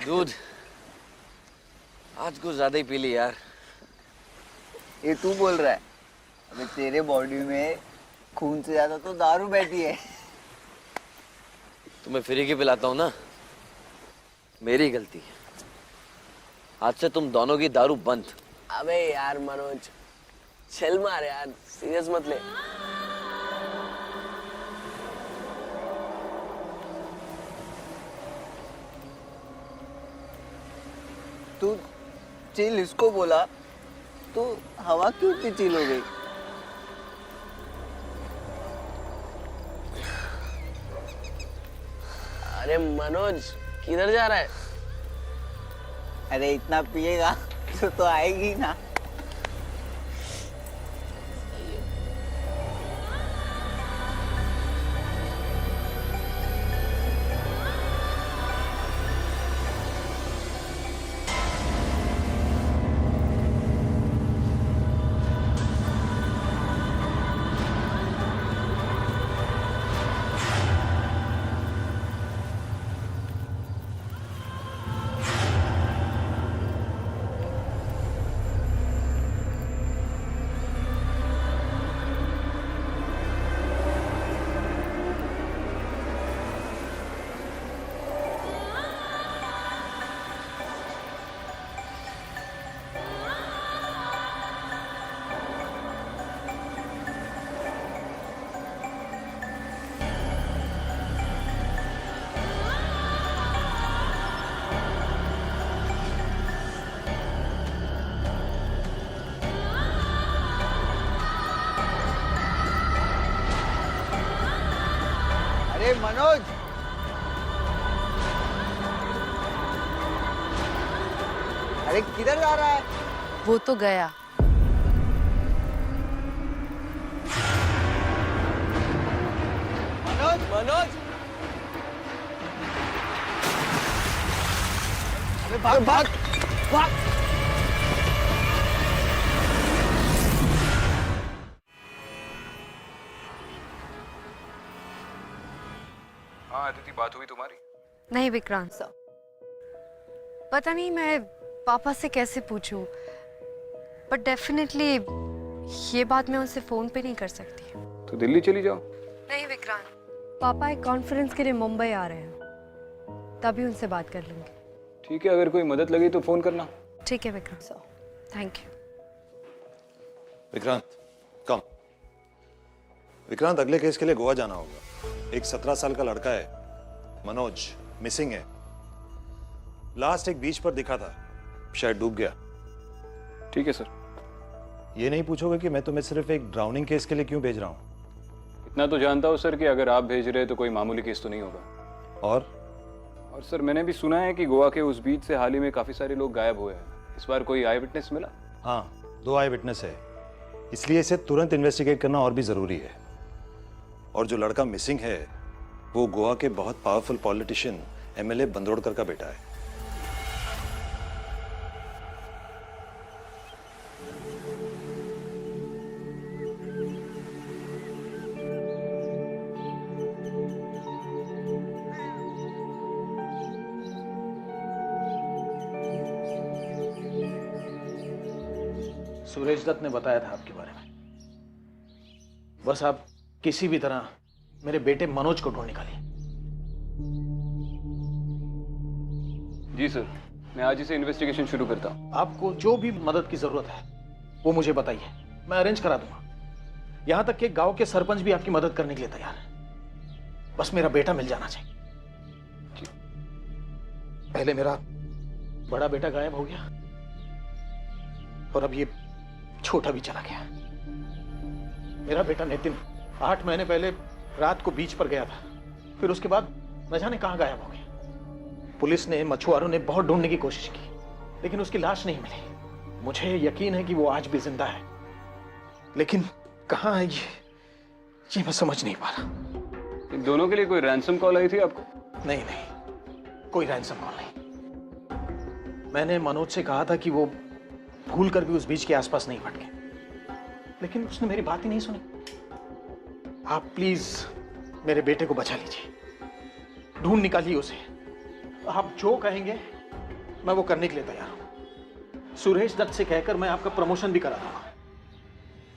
दूध आज कुछ ज्यादा ही पी ली यार। ये तू बोल रहा है? अबे तेरे बॉडी में खून से ज्यादा तो दारू बैठी है। तुम्हें फ्री की पिलाता हूँ ना, मेरी गलती है। आज से तुम दोनों की दारू बंद। अबे यार मनोज, चल मार यार, सीरियस मत ले। तू चिल इसको बोला तो हवा क्यों इतनी चिल हो गई? अरे मनोज, किधर जा रहा है? अरे इतना पिएगा तो आएगी ना। अरे मनोज, अरे किधर जा रहा है? वो तो गया। मनोज, मनोज, अरे भाग भाग भाग। हाँ अदिति, बात हुई तुम्हारी? नहीं विक्रांत, पता नहीं मैं पापा से कैसे पूछूं, बट डेफिनेटली ये बात मैं उनसे फोन पे नहीं कर सकती। तो दिल्ली चली जाओ। नहीं विक्रांत, पापा एक कॉन्फ्रेंस के लिए मुंबई आ रहे हैं, तभी उनसे बात कर लूंगी। ठीक है, अगर कोई मदद लगी तो फोन करना। ठीक है विक्रांत, थैंक यू। विक्रांत कम। विक्रांत, अगले केस के लिए गोवा जाना होगा। एक 17 साल का लड़का है, मनोज, मिसिंग है। लास्ट एक बीच पर दिखा था, शायद डूब गया। ठीक है सर। ये नहीं पूछोगे कि मैं तुम्हें सिर्फ एक ड्राउनिंग केस के लिए क्यों भेज रहा हूं? इतना तो जानता हूँ सर कि अगर आप भेज रहे तो कोई मामूली केस तो नहीं होगा। और सर मैंने भी सुना है कि गोवा के उस बीच से हाल ही में काफी सारे लोग गायब हुए हैं। इस बार कोई आई विटनेस मिला? हाँ, 2 आई विटनेस है, इसलिए इसे तुरंत इन्वेस्टिगेट करना और भी जरूरी है। और जो लड़का मिसिंग है वो गोवा के बहुत पावरफुल पॉलिटिशियन एमएलए बंदरोड़कर का बेटा है। सुरेश दत्त ने बताया था आपके बारे में। बस आप किसी भी तरह मेरे बेटे मनोज को ढूंढ निकालिए। जी सर, मैं आज ही से इन्वेस्टिगेशन शुरू करता हूँ। आपको जो भी मदद की जरूरत है वो मुझे बताइए, मैं अरेंज करा दूंगा। यहां तक कि गांव के सरपंच भी आपकी मदद करने के लिए तैयार है। बस मेरा बेटा मिल जाना चाहिए। पहले मेरा बड़ा बेटा गायब हो गया और अब ये छोटा भी चला गया। मेरा बेटा नितिन 8 महीने पहले रात को बीच पर गया था, फिर उसके बाद न जाने कहां गायब हो गया। पुलिस ने, मछुआरों ने बहुत ढूंढने की कोशिश की, लेकिन उसकी लाश नहीं मिली। मुझे यकीन है कि वो आज भी जिंदा है, लेकिन कहां है ये मैं समझ नहीं पा रहा। इन दोनों के लिए कोई रैंसम कॉल आई थी आपको? नहीं नहीं, कोई रैंसम कॉल नहीं। मैंने मनोज से कहा था कि वो भूल कर भी उस बीच के आसपास नहीं भटके, लेकिन उसने मेरी बात ही नहीं सुनी। आप प्लीज मेरे बेटे को बचा लीजिए, ढूंढ निकालिए उसे। आप जो कहेंगे मैं वो करने के लिए तैयार हूं। सुरेश दत्त से कहकर मैं आपका प्रमोशन भी करा दूंगा।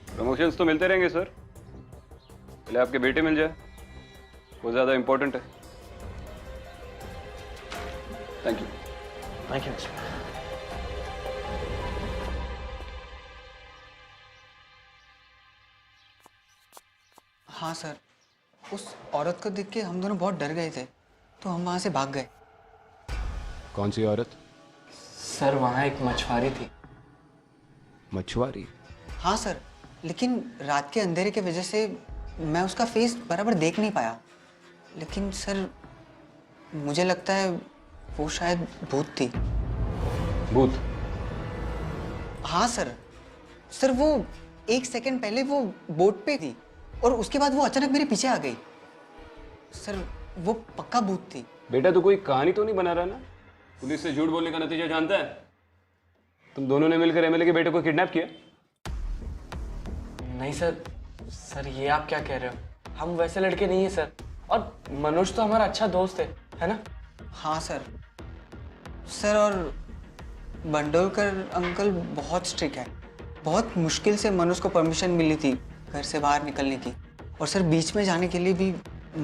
प्रमोशंस तो मिलते रहेंगे सर, पहले आपके बेटे मिल जाए, वो ज़्यादा इंपॉर्टेंट है। Thank you. Thank you mister. हाँ सर, उस औरत को देख के हम दोनों बहुत डर गए थे, तो हम वहाँ से भाग गए। कौन सी औरत? सर वहाँ एक मछुआरी थी। मछुआरी? हाँ सर, लेकिन रात के अंधेरे की वजह से मैं उसका फेस बराबर देख नहीं पाया। लेकिन सर मुझे लगता है वो शायद भूत थी। भूत? हाँ सर, सर वो 1 सेकंड पहले वो बोट पे थी और उसके बाद वो अचानक मेरे पीछे आ गई। सर वो पक्का भूत थी। बेटा तू कोई कहानी तो नहीं बना रहा ना? पुलिस से झूठ बोलने का नतीजा जानता है? तुम दोनों ने मिलकर एमएलए के बेटे को किडनैप किया? नहीं सर, सर ये आप क्या कह रहे हो? हम वैसे लड़के नहीं हैं सर। और मनोज तो हमारा अच्छा दोस्त है ना? हाँ सर। सर और बंडोलकर अंकल बहुत स्ट्रिक्ट है। बहुत मुश्किल से मनोज को परमिशन मिली थी घर से बाहर निकलने की। और सर बीच में जाने के लिए भी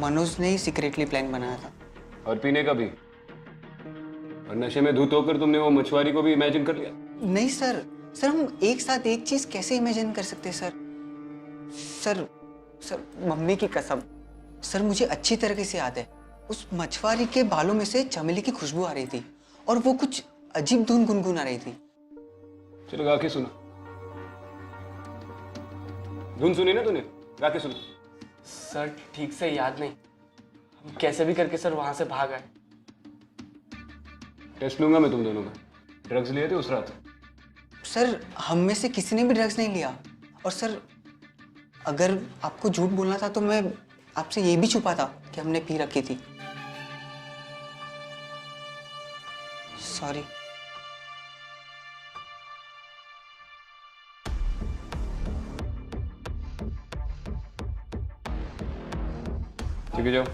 मनोज ने ही सीक्रेटली प्लान बनाया था। और पीने का भी? और नशे में धुत होकर तुमने वो मछुआरी को भी इमेजिन कर लिया? नहीं सर, सर हम एक साथ एक चीज कैसे इमेजिन कर सकते सर? सर सर मम्मी की कसम, सर मुझे अच्छी तरह से याद है उस मछुआरी के बालों में से चमेली की खुशबू आ रही थी और वो कुछ अजीब धुन गुनगुना रही थी। चलो गा के सुना। धुन सुनी ना तूने? गा के सुना। सर ठीक से याद नहीं, हम कैसे भी करके सर वहां से भाग आए। टेस्ट लूंगा मैं तुम दोनों का। ड्रग्स लिए थे उस रात? सर हम में से किसी ने भी ड्रग्स नहीं लिया। और सर अगर आपको झूठ बोलना था तो मैं आपसे ये भी छुपा था कि हमने पी रखी थी। सॉरी। ठीक है जाओ।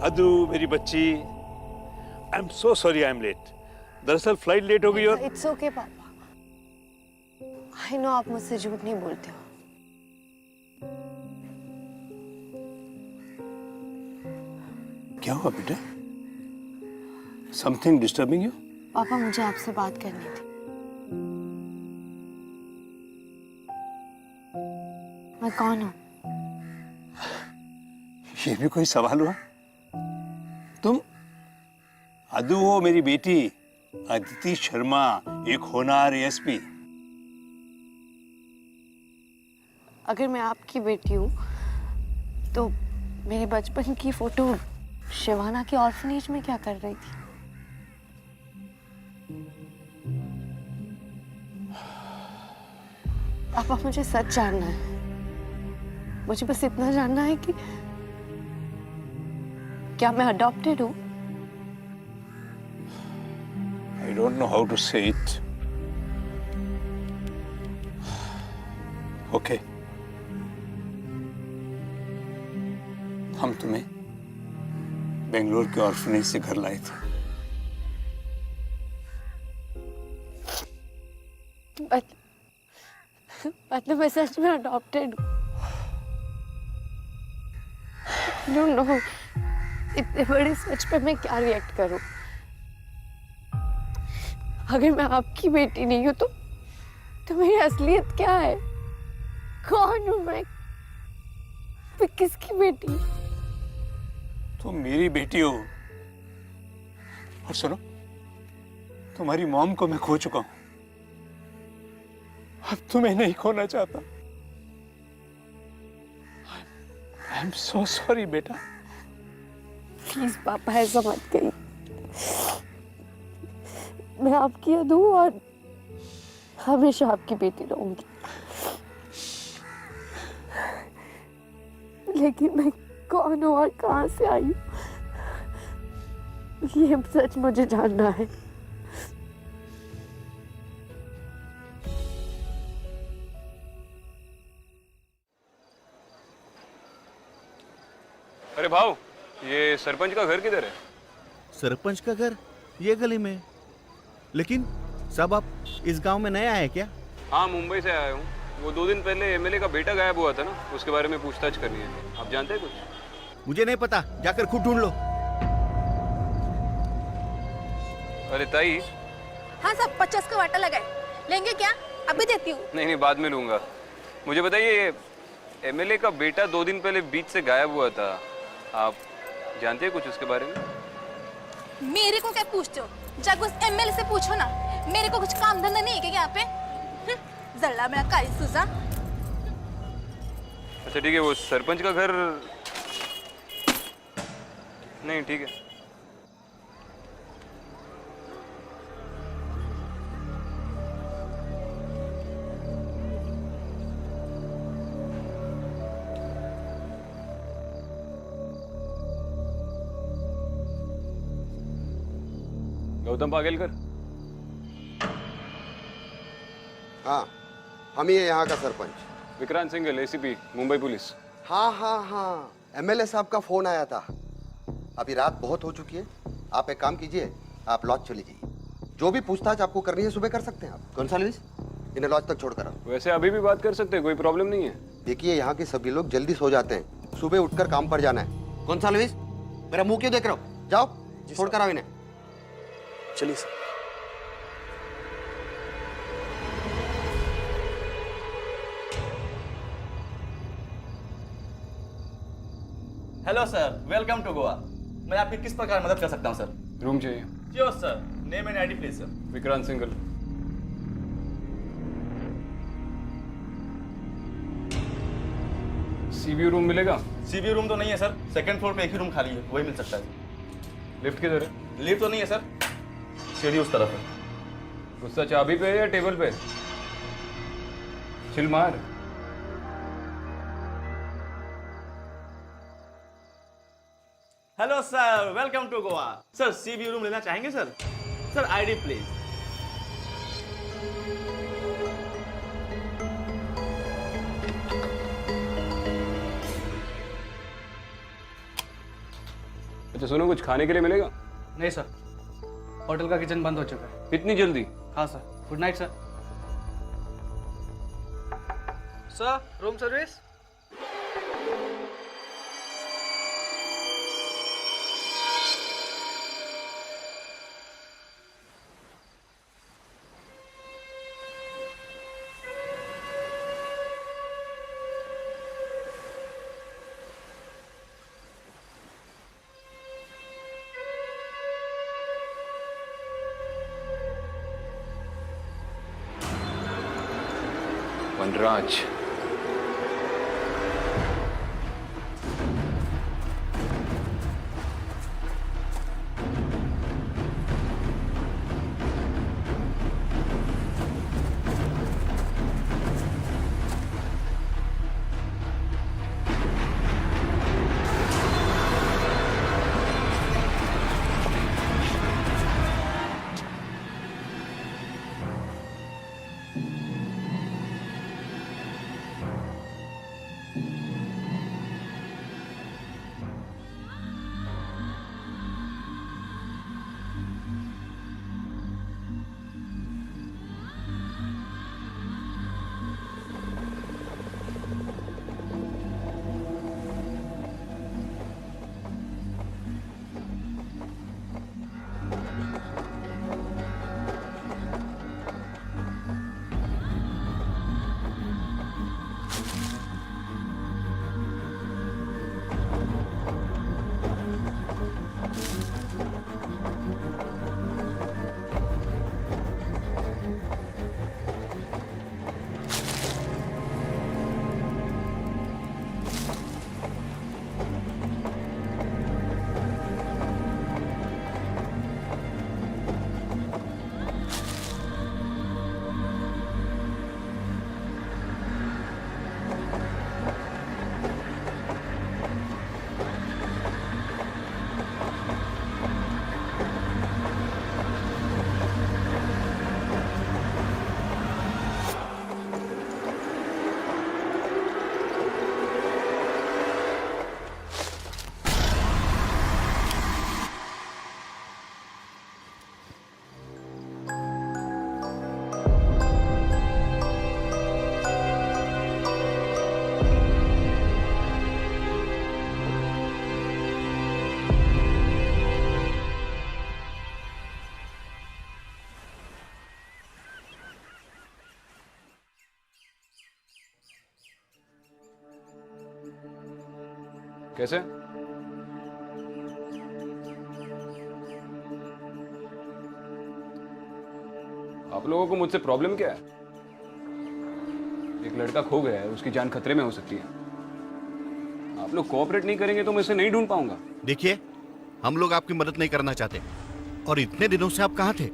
अदू मेरी बच्ची, I am so sorry I am late. दरअसल फ्लाइट लेट हो गई और इट्स ओके पापा, आई नो आप मुझसे झूठ नहीं बोलते हो। क्या हुआ बेटा? Something disturbing you? पापा मुझे आपसे बात करनी थी। मैं कौन हूँ? ये भी कोई सवाल हुआ? तुम अदू हो मेरी बेटी, अदिति शर्मा, एक होनहार एएसपी। अगर मैं आपकी बेटी हूँ तो मेरे बचपन की फोटो शिवाना के ऑर्फनेज में क्या कर रही थी? पापा मुझे सच जानना है। मुझे बस इतना जानना है कि क्या मैं अडॉप्टेड हूँ? I don't know how to say it. Okay. हम तुम्हें बेंगलोर के ऑर्फनेज से घर लाए थे। मतलब मैं सच में अडॉप्टेड हूँ। डोंट नो इतने बड़े सच पे मैं क्या रिएक्ट करूँ। अगर मैं आपकी बेटी नहीं हूँ तो मेरी असलियत क्या है? कौन हूँ मैं किसकी बेटी? तुम मेरी बेटी हो। और सुनो, तुम्हारी मॉम को मैं खो चुका हूं, अब तुम्हें नहीं खोना चाहता। आई एम सो सॉरी बेटा। प्लीज पापा ऐसा मत कहिए। मैं आपकी अदू और हमेशा आपकी बेटी रहूंगी। लेकिन मैं कौन हूँ और कहाँ से आई हूँ, ये सच मुझे जानना है। अरे भाऊ, ये सरपंच का घर किधर है? सरपंच का घर ये गली में। लेकिन सब आप इस गांव में नया है क्या? हाँ, मुंबई से आया हूँ। वो 2 दिन पहले एमएलए का बेटा गायब हुआ था ना, उसके बारे में पूछताछ करनी है। आप जानते हैं कुछ? मुझे नहीं पता, जाकर खुद ढूंढ लो। अरे ताई। हाँ सब 50 का वाटा लगाए, लेंगे क्या? अभी देती हूँ। नहीं नहीं, बाद में लूंगा। मुझे बताइए, एमएलए का बेटा 2 दिन पहले बीच से गायब हुआ था, आप जानते हैं कुछ उसके बारे में? मेरे को क्या पूछते हो? जाकर उस एमएलए से पूछो ना। मेरे को कुछ काम धंधा नहीं है क्या यहाँ पे? जल्ला मेरा काली सुजा। अच्छा ठीक है, वो सरपंच का घर नहीं, ठीक है। गौतम पागेलकर? हाँ, हम ही है यहाँ का सरपंच। Vikrant Singhal, ACP, Mumbai police. हाँ हाँ हाँ, एमएलए साहब का फोन आया था। अभी रात बहुत हो चुकी है, आप एक काम कीजिए, आप लॉज चले जाइए। जो भी पूछताछ आपको करनी है सुबह कर सकते हैं आप। गोंसाल्विस, इन्हें लॉज तक छोड़कर आओ। वैसे अभी भी बात कर सकते हैं, कोई प्रॉब्लम नहीं है। देखिए, यहाँ के सभी लोग जल्दी सो जाते हैं, सुबह उठकर काम पर जाना है। गोंसाल्विस, मेरा मुंह क्यों देख रहे हो? जाओ, छोड़कर आओ इन्हें। चलिए sir. Hello sir, welcome to Goa. मैं आपकी किस प्रकार मदद कर सकता हूं सर? रूम चाहिए। जी sir, name and ID please sir. Vikrant Singhal. CB room मिलेगा? सीबी रूम तो नहीं है सर, सेकंड फ्लोर पे एक ही रूम खाली है, वही मिल सकता है। लिफ्ट किधर है? लिफ्ट तो नहीं है सर, सीढ़ी उस तरफ है। गुस्सा चाबी पे है या टेबल पे? चिल मार। Hello sir, welcome to Goa. Sir sea view room लेना चाहेंगे सर? Sir ID please. अच्छा सुनो, कुछ खाने के लिए मिलेगा? नहीं सर, होटल का किचन बंद हो चुका है। इतनी जल्दी? हाँ sir, good night sir. Sir, room service. Vanraj, कैसे? आप लोगों को मुझसे प्रॉब्लम क्या है? एक लड़का खो गया है, उसकी जान खतरे में हो सकती है। आप लोग कोऑपरेट नहीं करेंगे तो मैं इसे नहीं ढूंढ पाऊंगा। देखिए, हम लोग आपकी मदद नहीं करना चाहते। और इतने दिनों से आप कहाँ थे?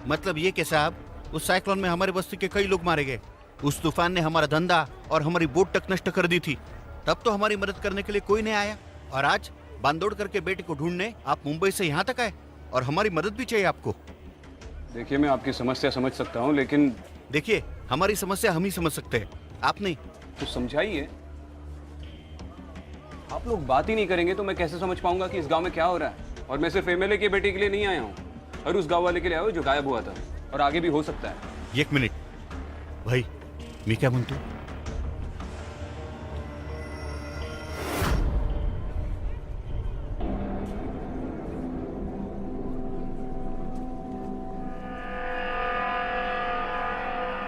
मतलब ये कि साहब, उस साइक्लोन में हमारे बस्ती के कई लोग मारे गए। उस तूफान ने हमारा धंधा और हमारी बोट तक नष्ट कर दी थी। तब तो हमारी मदद करने के लिए कोई नहीं आया, और आज बांदोड़ करके बेटे को ढूंढने आप मुंबई से यहाँ तक आए, और हमारी मदद भी चाहिए आपको। देखिए, मैं आपकी समस्या समझ सकता हूँ, लेकिन देखिए, हमारी समस्या हम ही समझ सकते हैं, आप नहीं। तो समझाइए। आप लोग बात ही नहीं करेंगे तो मैं कैसे समझ पाऊंगा कि इस गांव में क्या हो रहा है? और मैं सिर्फ एमएलए के बेटे के लिए नहीं आया हूँ, और उस गांव वाले के लिए आया हूँ जो गायब हुआ था, और आगे भी हो सकता है। एक मिनिट भाई, मी क्या म्हणतो?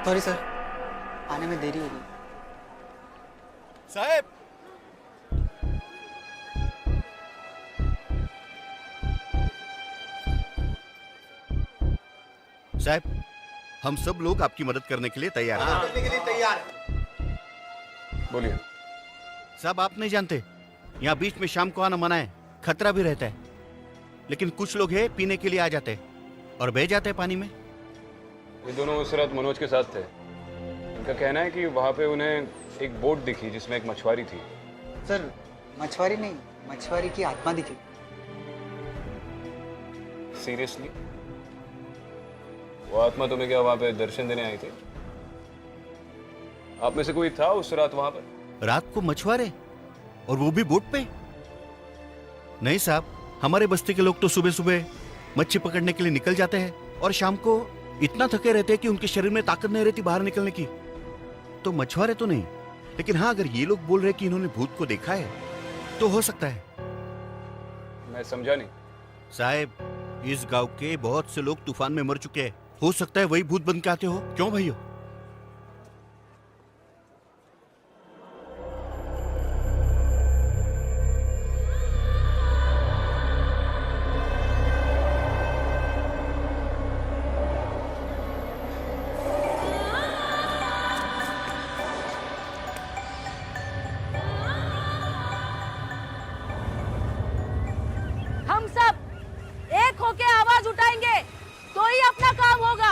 सॉरी सर, आने में देरी होगी। साहब, साहब, हम सब लोग आपकी मदद करने के लिए तैयार हैं। करने के लिए तैयार है। बोलिए। साहब, आप नहीं जानते, यहाँ बीच में शाम को आना मना है, खतरा भी रहता है। लेकिन कुछ लोग हैं, पीने के लिए आ जाते हैं और बह जाते हैं पानी में। ये दोनों उस रात मनोज के साथ थे। उनका कहना है कि वहाँ पे उन्हें एक बोट दिखी जिसमें एक मछुआरी थी। सर, मछुआरी नहीं, मछुआरी की आत्मा दिखी। सीरियसली? वो आत्मा तुम्हें क्या वहाँ पे दर्शन देने आई थी? आप में से कोई था उस रात वहाँ पर? रात को मछुआरे, और वो भी बोट पे? नहीं साहब, हमारे बस्ती के लोग तो सुबह सुबह मच्छी पकड़ने के लिए निकल जाते हैं, और शाम को इतना थके रहते हैं कि उनके शरीर में ताकत नहीं रहती बाहर निकलने की। तो मछुआरे तो नहीं, लेकिन हाँ, अगर ये लोग बोल रहे हैं कि इन्होंने भूत को देखा है, तो हो सकता है। मैं समझा नहीं। साहब, इस गांव के बहुत से लोग तूफान में मर चुके हैं। हो सकता है वही भूत बन के आते हो। क्यों भैया? हम सब एक होके आवाज उठाएंगे तो ही अपना काम होगा,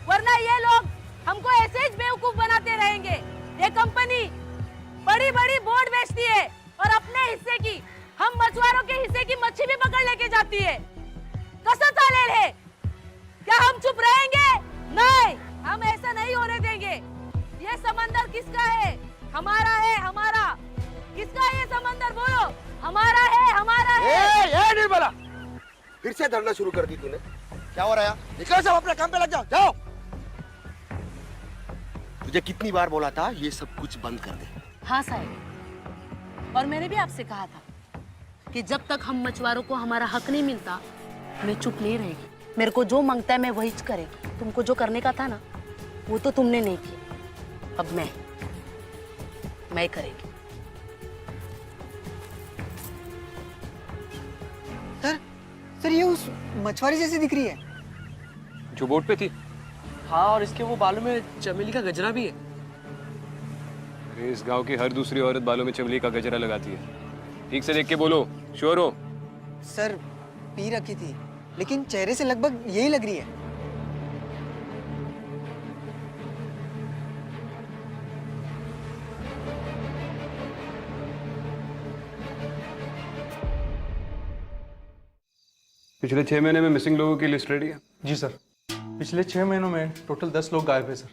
वरना ये लोग हमको ऐसे ही बेवकूफ बनाते रहेंगे। ये कंपनी बड़ी बड़ी बोट बेचती है और अपने हिस्से की, हम मछुआरों के हिस्से की मच्छी भी पकड़ लेके जाती है। कसम चाले है, क्या हम चुप रहेंगे? नहीं, हम ऐसा नहीं होने देंगे। ये समंदर किसका है? हमारा है, हमारा। किसका है ये समंदर? बोलो। हमारा है, हमारा है। ए, नहीं बोला। फिर से धरना शुरू कर दी तूने। क्या हो रहा है? निकलो, सब अपने काम पे लग जाओ। जाओ। तुझे कितनी बार बोला था ये सब कुछ बंद कर दे? हाँ साहब, और मैंने भी आपसे कहा था कि जब तक हम मछुआरों को हमारा हक नहीं मिलता, मैं चुप नहीं रहेगी। मेरे को जो मांगता है मैं वही करेगी। तुमको जो करने का था ना, वो तो तुमने नहीं किया। अब मैं करेगी। सर, ये उस मछुआरी जैसी दिख रही है जो बोट पे थी। हाँ, और इसके वो बालों में चमेली का गजरा भी है। अरे, इस गांव की हर दूसरी औरत बालों में चमेली का गजरा लगाती है। ठीक से देख के बोलो, श्योर हो? सर, पी रखी थी, लेकिन चेहरे से लगभग यही लग रही है। पिछले 6 महीने में मिसिंग लोगों की लिस्ट रेडी है? जी सर, पिछले 6 महीनों में टोटल 10 लोग गायब है सर।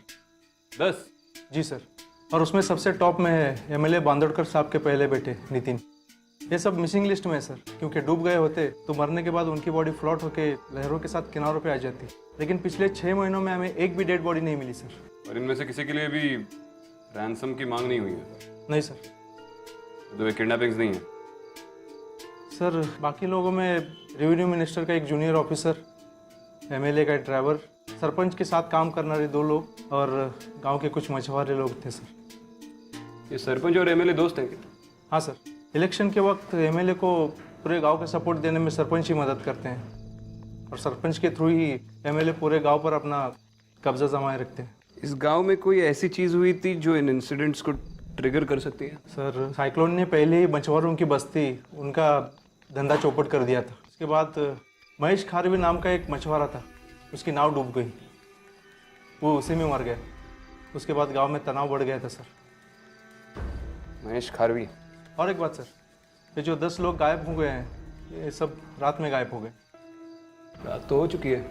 10? जी सर, और उसमें सबसे टॉप में है एमएलए बांदोड़कर साहब के पहले बेटे नितिन। ये सब मिसिंग लिस्ट में है सर, क्योंकि डूब गए होते तो मरने के बाद उनकी बॉडी फ्लोट होकर लहरों के साथ किनारों पे आ जाती। लेकिन पिछले 6 महीनों में हमें एक भी डेड बॉडी नहीं मिली सर। और इनमें से किसी के लिए भी रैंसम की मांग नहीं हुई है? नहीं सर। तो वे किडनैपिंग्स नहीं है? सर, बाकी लोगों में रेवेन्यू मिनिस्टर का एक जूनियर ऑफिसर, एमएलए का ड्राइवर, सरपंच के साथ काम करने वाले 2 लोग और गांव के कुछ मछुआरे लोग थे सर। ये सरपंच और एमएलए दोस्त हैं क्या? हाँ सर, इलेक्शन के वक्त एमएलए को पूरे गांव का सपोर्ट देने में सरपंच ही मदद करते हैं और सरपंच के थ्रू ही एमएलए पूरे गांव पर अपना कब्जा जमाए रखते हैं। इस गांव में कोई ऐसी चीज हुई थी जो इन इंसिडेंट्स को ट्रिगर कर सकती है? सर, साइक्लोन ने पहले ही मछुआरों की बस्ती, उनका धंधा चौपट कर दिया था। उसके बाद महेश खारवी नाम का एक मछुआरा था, उसकी नाव डूब गई, वो उसी में मर गया। उसके बाद गांव में तनाव बढ़ गया था सर। महेश खारवी। और एक बात सर, ये जो 10 लोग गायब हो गए हैं, ये सब रात में गायब हो गए। रात तो हो चुकी है,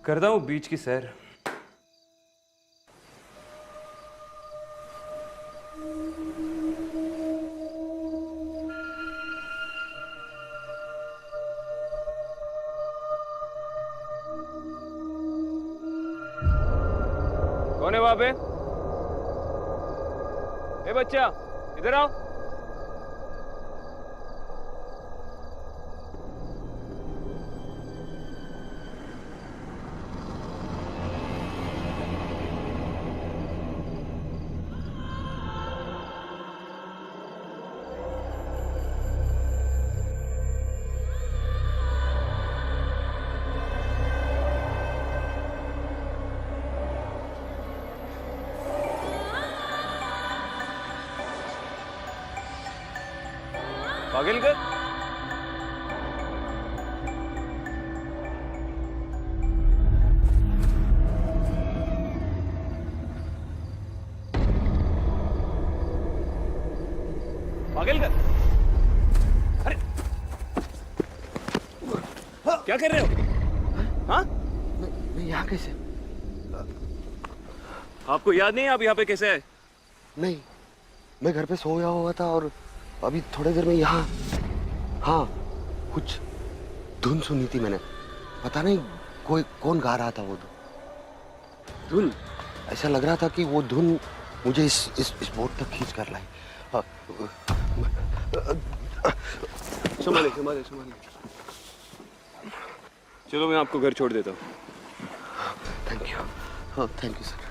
करता हूँ बीच की सैर। कौन है वहां पे? ए बच्चा, इधर आओ। पागल कर। पागल कर। अरे क्या कर रहे हो? हाँ, मैं यहाँ कैसे? आपको याद नहीं आप यहाँ पे कैसे आए? नहीं, मैं घर पे सोया हुआ था और अभी थोड़ी देर में यहाँ। हाँ, कुछ धुन सुनी थी मैंने, पता नहीं कोई कौन गा रहा था वो धुन। ऐसा लग रहा था कि वो धुन मुझे इस बोट तक खींच कर लाई। संभाले संभाले संभाले। चलो मैं आपको घर छोड़ देता हूँ। Thank you. हाँ, थैंक यू सर।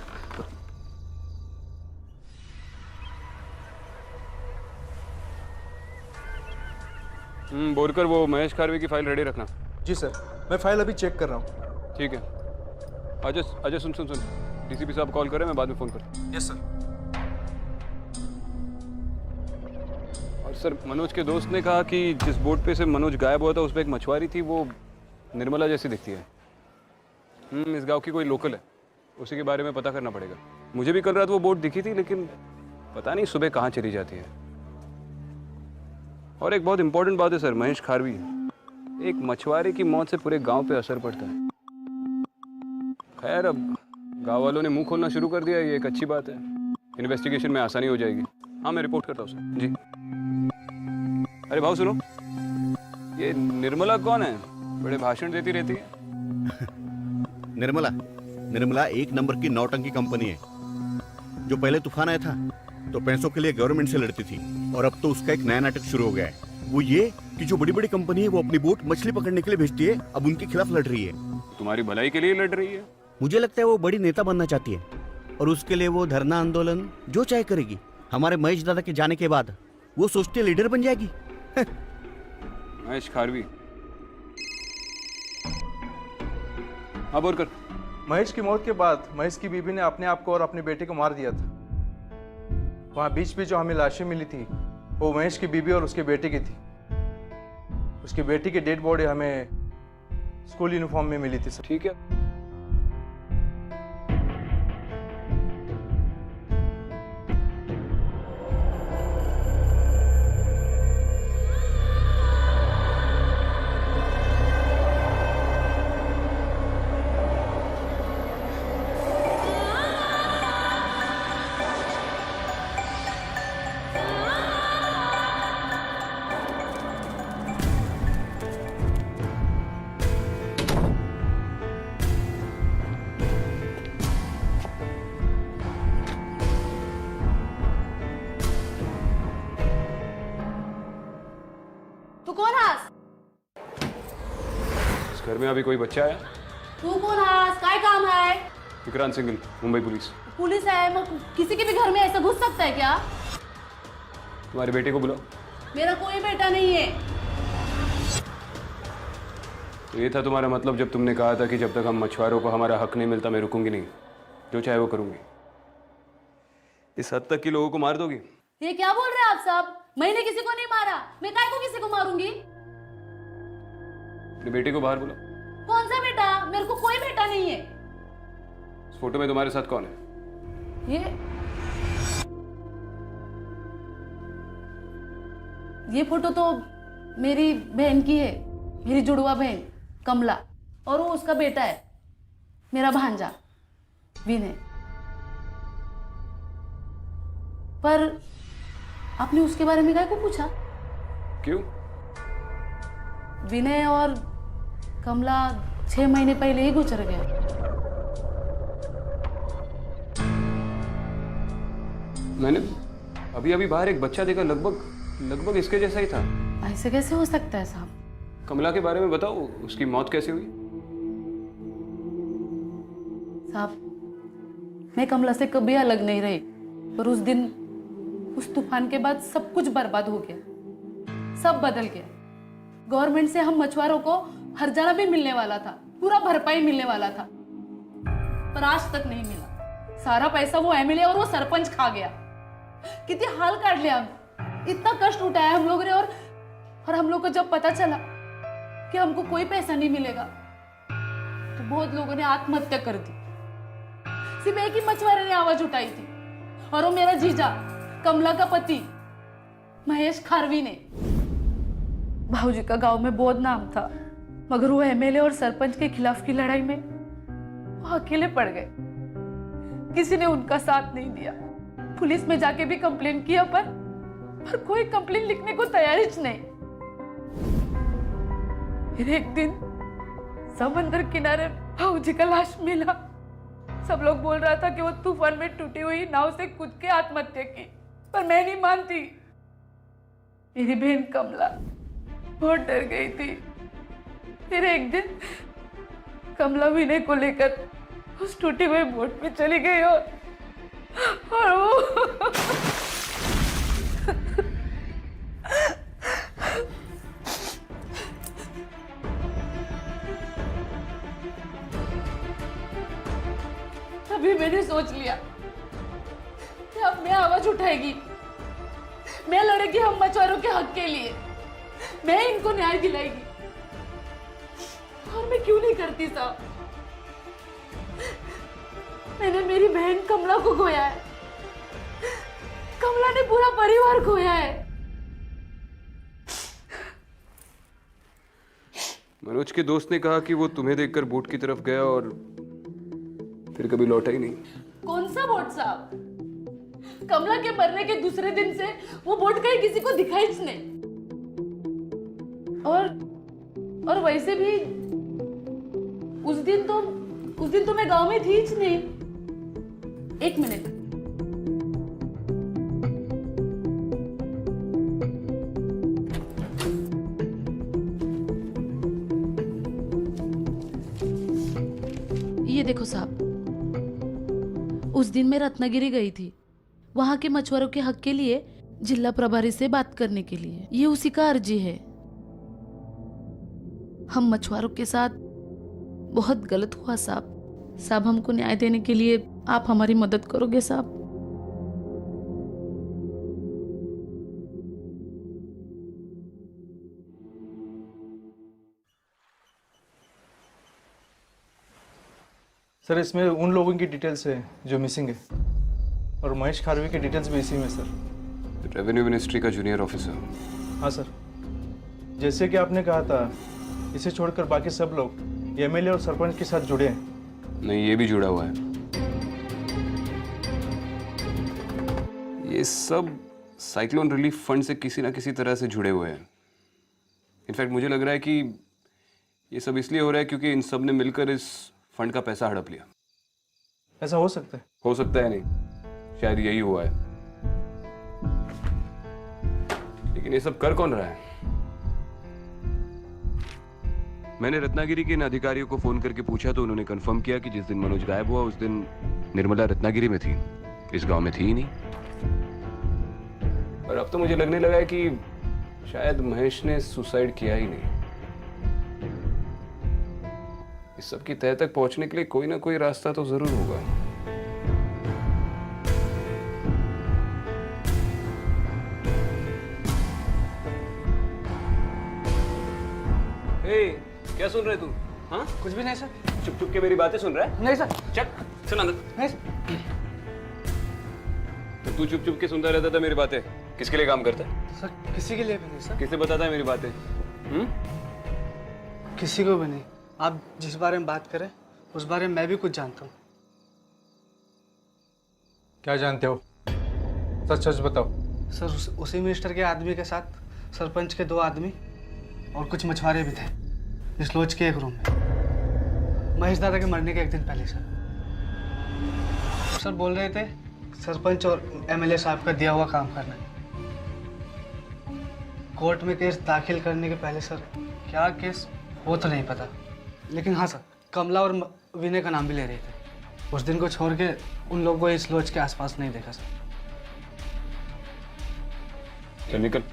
बोलकर वो महेश खारवी की फाइल रेडी रखना। जी सर, मैं फाइल अभी चेक कर रहा हूँ। ठीक है। अजय अजय सुन सुन सुन, डीसीपी साहब कॉल करें, मैं बाद में फोन कर। Yes sir. और सर, मनोज के दोस्त ने कहा कि जिस बोट पे से मनोज गायब हुआ था उस पर एक मछुआरी थी, वो निर्मला जैसी दिखती है। इस गांव की कोई लोकल है, उसी के बारे में पता करना पड़ेगा। मुझे भी कल रात वो बोट दिखी थी, लेकिन पता नहीं सुबह कहाँ चली जाती है। और एक बहुत इंपॉर्टेंट बात है सर, महेश खारवी, एक मछुआरे की मौत से पूरे गांव पे असर पड़ता है। खैर, अब गांव वालों ने मुंह खोलना शुरू कर दिया, ये एक अच्छी बात है। इन्वेस्टिगेशन में आसानी हो जाएगी। हाँ, मैं रिपोर्ट करता हूँ सर। जी। अरे भाऊ सुनो, ये निर्मला कौन है? बड़े भाषण देती रहती है। निर्मला एक नंबर की नौटंकी कंपनी है। जो पहले तूफान आया था तो पैसों के लिए गवर्नमेंट से लड़ती थी, और अब तो उसका एक नया नाटक शुरू हो गया है। वो ये कि जो बड़ी बड़ी कंपनी है वो अपनी बोट मछली पकड़ने के लिए भेजती है, अब उनके खिलाफ लड़ रही है। तुम्हारी भलाई के लिए लड़ रही है? मुझे लगता है वो बड़ी नेता बनना चाहती है, और उसके लिए वो धरना आंदोलन जो चाहे करेगी। हमारे महेश दादा के जाने के बाद वो सोचती है लीडर बन जाएगी। महेश खारवी। हाँ, बोल कर। महेश की मौत के बाद महेश की बीबी ने अपने आप को और अपने बेटे को मार दिया था। वहाँ बीच पे जो हमें लाशें मिली थी, वो महेश की बीबी और उसके बेटे की थी। उसके बेटी की डेड बॉडी हमें स्कूल यूनिफॉर्म में मिली थी सर। ठीक है। तू कोण हास? इस घर में अभी कोई बच्चा आया? तू कोण हास? काय काम है? विक्रांत सिंघल, मुंबई पुलिस। पुलिस है, मग किसी के भी घर में ऐसा घुस सकता है क्या? तुम्हारे बेटे को बुलाओ। मेरा कोई बेटा नहीं है। तो ये था तुम्हारा मतलब जब तुमने कहा था कि जब तक हम मछुआरों को हमारा हक नहीं मिलता मैं रुकूंगी नहीं, जो चाहे वो करूंगी। इस हद तक कि लोगों को मार दोगी? ये क्या बोल रहे हैं आप साहब? मैंने किसी को नहीं मारा, मैं काय को किसी को मारूंगी? अपने बेटे को बाहर बुलाओ। कौन सा बेटा? मेरे को कोई बेटा नहीं है। इस फोटो में तुम्हारे साथ कौन है? ये फोटो तो मेरी बहन की है, मेरी जुड़वा बहन कमला, और वो उसका बेटा है, मेरा भांजा विनय। पर आपने उसके बारे में काय को पूछा? क्यों? विनय और कमला 6 महीने पहले ही गुजर गए। मैंने अभी अभी बाहर एक बच्चा देखा, लगभग इसके जैसा ही था। ऐसे कैसे हो सकता है साहब? कमला के बारे में बताओ, उसकी मौत कैसे हुई? साहब, मैं कमला से कभी अलग नहीं रही, पर उस दिन उस तूफान के बाद सब कुछ बर्बाद हो गया, सब बदल गया। गवर्नमेंट से हम मछुआरों को हर्जाना भी मिलने वाला था, पूरा भरपाई मिलने वाला था, पर आज तक नहीं मिला। सारा पैसा वो एमएलए और वो सरपंच खा गया। कितने हाल काट लिया हम, इतना कष्ट उठाया हम लोग ने, और हम लोग को जब पता चला कि हमको कोई पैसा नहीं मिलेगा तो बहुत लोगों ने आत्महत्या कर दी। सिर्फ एक ही मछुआरे ने आवाज उठाई थी, और वो मेरा जीजा कमला का पति महेश खारवी ने। भाऊजी का गांव में बहुत नाम था, मगर वो एमएलए और सरपंच के खिलाफ की लड़ाई में वो अकेले पड़ गए। किसी ने उनका साथ नहीं दिया। पुलिस में जाके भी कंप्लेन किया, पर कोई कंप्लेन लिखने को तैयार ही नहीं। फिर एक दिन समंदर किनारे भाऊजी का लाश मिला। सब लोग बोल रहा था कि वो तूफान में टूटी हुई नाव से कूद के आत्महत्या की, पर मैं नहीं मानती। मेरी बहन कमला बहुत डर गई थी। फिर एक दिन कमला विनय को लेकर उस टूटी हुई बोट में चली गई, और वो तभी मैंने सोच लिया कि अब मैं आवाज उठाएगी, मैं लड़ेगी हम मछुआरों के हक के लिए, मैं इनको न्याय दिलाएगी। और मैं क्यों नहीं करती साहब? मैंने मेरी बहन कमला को खोया है, कमला ने पूरा परिवार खोया है। मनोज के दोस्त ने कहा कि वो तुम्हें देखकर बोट की तरफ गया और फिर कभी लौटा ही नहीं। कौन सा बोट साहब? कमला के मरने के दूसरे दिन से वो बोट कहीं किसी को दिखाई ही नहीं। और वैसे भी उस दिन तो मैं गांव में थी ही नहीं। एक मिनट, ये देखो साहब, उस दिन मैं रत्नागिरी गई थी, वहां के मछुआरों के हक के लिए जिला प्रभारी से बात करने के लिए। ये उसी का अर्जी है। हम मछुआरों के साथ बहुत गलत हुआ साहब। साहब, हमको न्याय देने के लिए आप हमारी मदद करोगे साहब? सर, इसमें उन लोगों की डिटेल्स है जो मिसिंग है, और महेश खारवी की डिटेल्स भी इसी में सर। रेवेन्यू मिनिस्ट्री का जूनियर ऑफिसर। हाँ सर, जैसे कि आपने कहा था, इसे छोड़कर बाकी सब लोग एमएलए और सरपंच के साथ जुड़े हैं। नहीं, ये भी जुड़ा हुआ है। ये सब साइक्लोन रिलीफ फंड से किसी ना किसी तरह से जुड़े हुए हैं। इनफैक्ट मुझे लग रहा है कि ये सब इसलिए हो रहा है क्योंकि इन सब ने मिलकर इस फंड का पैसा हड़प लिया। ऐसा हो सकता है? हो सकता है नहीं, शायद यही हुआ है। लेकिन ये सब कर कौन रहा है? मैंने रत्नागिरी के इन अधिकारियों को फोन करके पूछा तो उन्होंने कंफर्म किया कि जिस दिन मनोज गायब हुआ उस दिन निर्मला रत्नागिरी में थी, इस गांव में थी ही नहीं। और अब तो मुझे लगने लगा है कि शायद महेश ने सुसाइड किया ही नहीं। इस सब की तह तक पहुंचने के लिए कोई ना कोई रास्ता तो जरूर होगा। हे, क्या सुन रहे तू? हाँ? कुछ भी नहीं सर। चुप चुप के मेरी बातें सुन रहा है? नहीं सर। चल सुन अंदर। नहीं सर। तो तू चुप चुप के सुनता रहता था मेरी बातें, किसके लिए काम करता है? सर किसी के लिए भी नहीं सर। किसे बताता है मेरी बातें? किसी को भी नहीं। आप जिस बारे में बात करें उस बारे में मैं भी कुछ जानता हूँ। क्या जानते हो? सच सच बताओ। सर उसी मिनिस्टर के आदमी के साथ सरपंच के 2 आदमी और कुछ मछुआरे भी थे इस लॉज के एक रूम में, महेश दादा के मरने के 1 दिन पहले सर। सर बोल रहे थे सरपंच और एमएलए साहब का दिया हुआ काम करना है। कोर्ट में केस दाखिल करने के पहले सर क्या केस वो तो नहीं पता, लेकिन हाँ सर कमला और विनय का नाम भी ले रहे थे। उस दिन को छोड़ के उन लोगों को इस लॉज के आसपास नहीं देखा सर। चल निकल।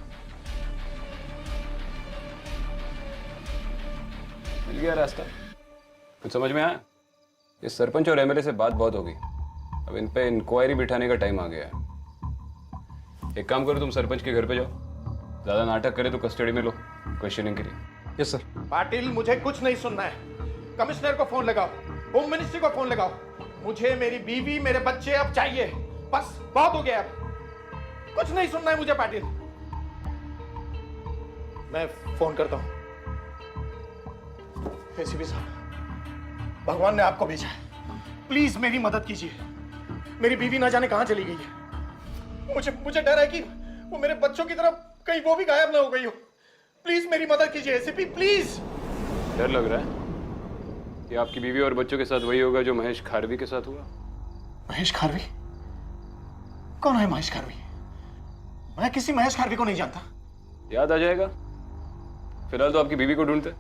मिल गया रास्ता? कुछ समझ में आया? इस सरपंच और एमएलए से बात बहुत होगी, अब इन पे इंक्वायरी बिठाने का टाइम आ गया है। एक काम करो, तुम सरपंच के घर पे जाओ, ज्यादा नाटक करे तो कस्टडी में लो क्वेश्चनिंग के लिए। Yes sir. पाटिल मुझे कुछ नहीं सुनना है। कमिश्नर को फोन लगाओ, होम मिनिस्ट्री को फोन लगाओ। मुझे मेरी बीवी मेरे बच्चे अब चाहिए, बस बहुत हो गया। अब कुछ नहीं सुनना है मुझे पाटिल। मैं फोन करता हूं। एसीपी साहब, भगवान ने आपको भेजा है, प्लीज मेरी मदद कीजिए। मेरी बीवी ना जाने कहां चली गई है। मुझे डर है कि वो मेरे बच्चों की तरफ कहीं वो भी गायब ना हो गई हो। प्लीज मेरी मदद कीजिए एसीपी, प्लीज। डर लग रहा है कि आपकी बीवी और बच्चों के साथ वही होगा जो महेश खारवी के साथ हुआ। महेश खारवी? कौन है महेश खारवी? मैं किसी महेश खारवी को नहीं जानता। याद आ जाएगा, फिलहाल तो आपकी बीवी को ढूंढते।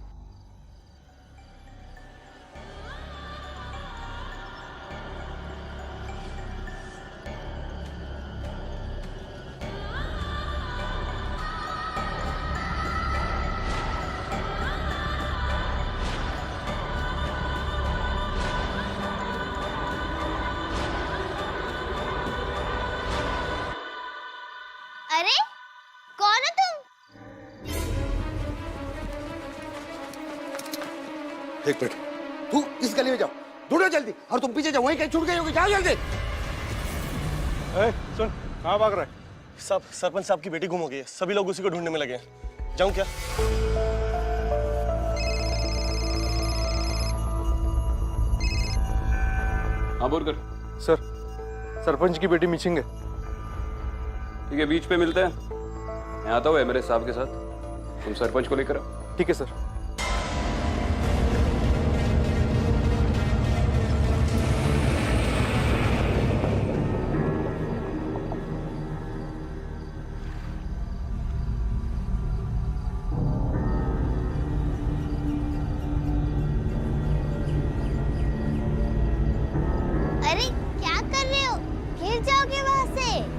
अरे कौन हो तुम? एक मिनट, तू इस गली में जाओ, ढूंढो जल्दी। और तुम पीछे जाओ, वहीं कहीं छूट गए होगे, जाओ जल्दी। सुन, कहाँ भाग रहा है? सब सरपंच साहब की बेटी गुम हो गई है, सभी लोग उसी को ढूंढने में लगे हैं। जाऊं क्या? हाँ बोल कर। सर सरपंच की बेटी मिसिंग है। ठीक है, बीच पे मिलते हैं। मैं आता हूँ एमएलए साहब के साथ, तुम सरपंच को लेकर आओ। ठीक है सर। अरे क्या कर रहे हो? गिर जाओगे वहां से।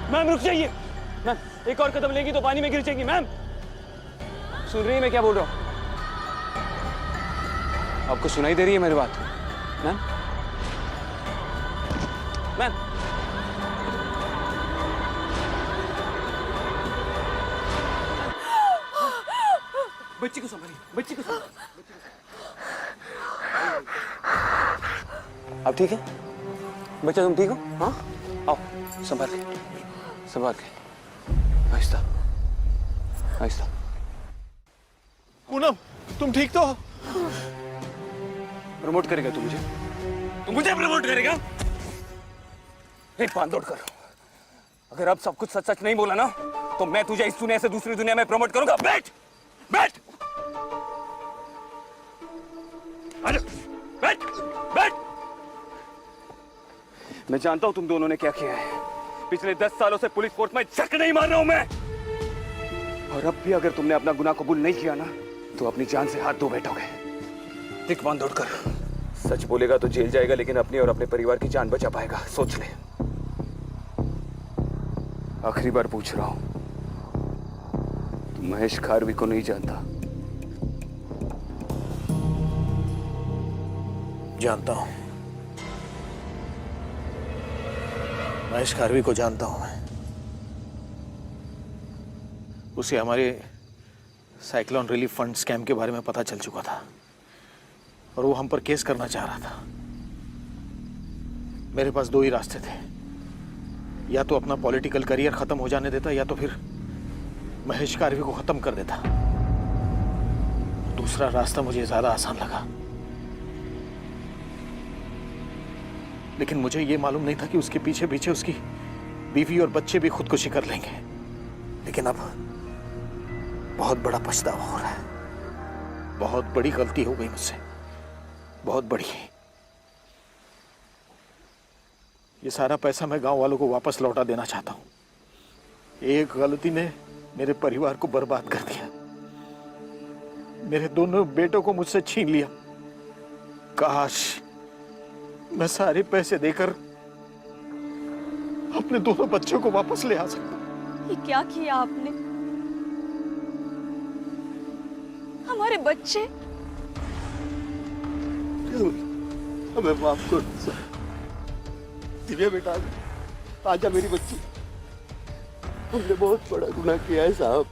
मैम रुक जाइए। मैम एक और कदम लेगी तो पानी में गिर जाएगी। मैम सुन रही है मैं क्या बोल रहा हूँ? आपको सुनाई दे रही है मेरी बात? मैम, मैम, बच्ची को संभालिए, बच्ची को संभालिए। आप ठीक है बच्चा? तुम ठीक हो? हाँ, आओ, संभाल के, संभाल के, आहिस्ता आहिस्ता। पूनम, तुम ठीक तो हो? प्रमोट करेगा तू मुझे? तू मुझे प्रमोट करेगा? एक बांधोड़ कर, अगर अब सब कुछ सच सच नहीं बोला ना तो मैं तुझे इस दुनिया से दूसरी दुनिया में प्रमोट करूंगा। बैठ, बैठ, अरे बैठ, बैठ। मैं जानता हूं तुम दोनों ने क्या किया है। पिछले 10 सालों से पुलिस फोर्स में झक नहीं मार रहा हूं मैं, और अब भी अगर तुमने अपना गुनाह कबूल नहीं किया ना तो अपनी जान से हाथ धो बैठोगे। दिख बांधोड़ कर, सच बोलेगा तो जेल जाएगा, लेकिन अपनी और अपने परिवार की जान बचा पाएगा। सोच ले। आखिरी बार पूछ रहा हूं, तुम महेश खारवी को नहीं जानता? जानता हूं, महेश खारवी को जानता हूं मैं। उसे हमारे साइक्लोन रिलीफ फंड स्कैम के बारे में पता चल चुका था और वो हम पर केस करना चाह रहा था। मेरे पास 2 ही रास्ते थे, या तो अपना पॉलिटिकल करियर खत्म हो जाने देता या तो फिर महेश खारवी को खत्म कर देता। दूसरा रास्ता मुझे ज्यादा आसान लगा, लेकिन मुझे ये मालूम नहीं था कि उसके पीछे पीछे उसकी बीवी और बच्चे भी खुदकुशी कर लेंगे। लेकिन अब बहुत बड़ा पछतावा हो रहा है। बहुत बड़ी गलती हो गई मुझसे, बहुत बड़ी। ये सारा पैसा मैं गांव वालों को वापस लौटा देना चाहता हूं। एक गलती ने मेरे परिवार को बर्बाद कर दिया, मेरे दोनों बेटों को मुझसे छीन लिया। काश मैं सारे पैसे देकर अपने दोनों बच्चों को वापस ले आ सकता। ये क्या किया आपने? हमारे बच्चे? हमें माफ कर दो। दिव्या बेटा, आजा मेरी बच्ची। हमने बहुत बड़ा गुनाह किया है साहब।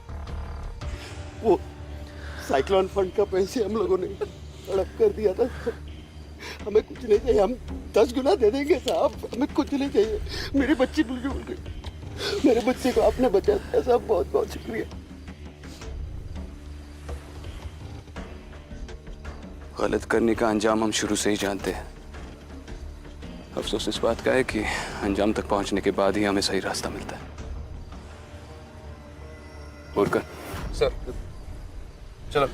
वो साइक्लोन फंड का पैसे हम लोगों ने हड़प कर दिया था। हमें कुछ नहीं चाहिए, हम 10 गुना दे देंगे साहब। हमें कुछ नहीं चाहिए। मेरी बच्ची भूल गई, मेरे बच्चे को आपने बचा दिया साहब, बहुत बहुत शुक्रिया। गलत करने का अंजाम हम शुरू से ही जानते हैं। अफसोस इस बात का है कि अंजाम तक पहुंचने के बाद ही हमें सही रास्ता मिलता है। और कर सर, चलो।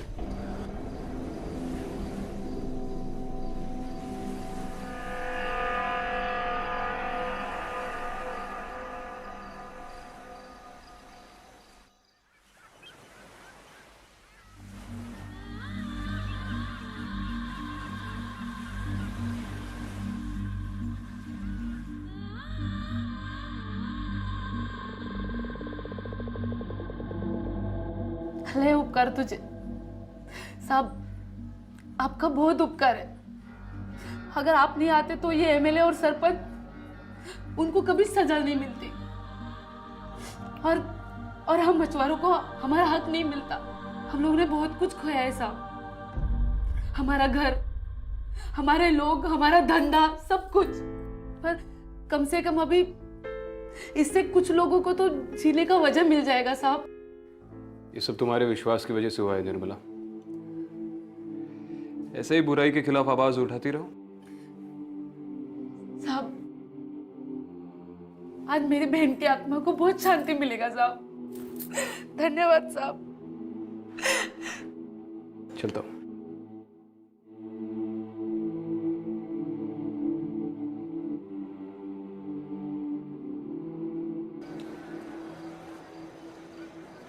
भले उपकार तुझे साहब, आपका बहुत उपकार है। अगर आप नहीं आते तो ये एमएलए और सरपंच, उनको कभी सजा नहीं मिलती और हम मछुआरों को हमारा हक नहीं मिलता। हम लोगों ने बहुत कुछ खोया है साहब, हमारा घर, हमारे लोग, हमारा धंधा, सब कुछ। पर कम से कम अभी इससे कुछ लोगों को तो जीने का वजह मिल जाएगा साहब। ये सब तुम्हारे विश्वास की वजह से हुआ है निर्मला। ऐसे ही बुराई के खिलाफ आवाज उठाती रहो। साहब, आज मेरी बहन की आत्मा को बहुत शांति मिलेगा साहब। धन्यवाद साहब। चलता हूं।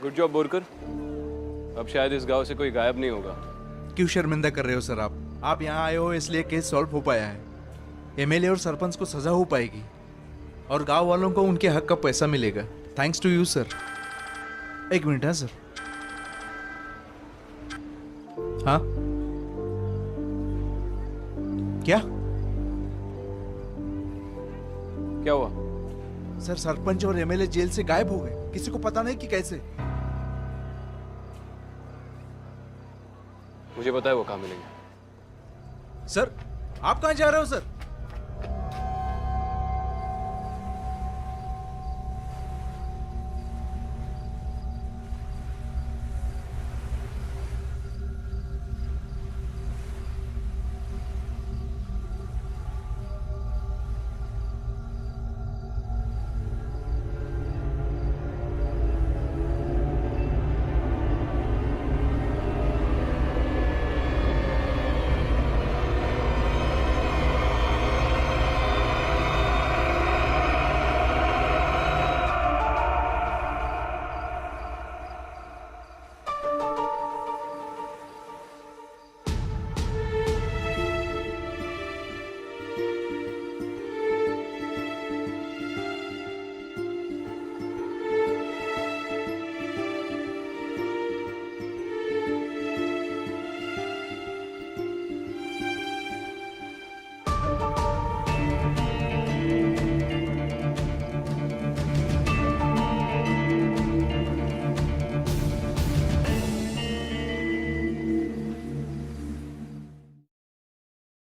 Good job Borkar. अब शायद इस गांव से कोई गायब नहीं होगा। क्यों शर्मिंदा कर रहे हो सर आप यहाँ आए हो इसलिए केस सॉल्व हो पाया है। एमएलए और सरपंच को सजा हो पाएगी और गांव वालों को उनके हक का पैसा मिलेगा। Thanks to you sir. एक मिनट है सर। हाँ क्या क्या हुआ? सर सरपंच और एमएलए जेल से गायब हो गए, किसी को पता नहीं कि कैसे। मुझे पता है वो कहाँ मिलेंगे। सर आप कहाँ जा रहे हो सर?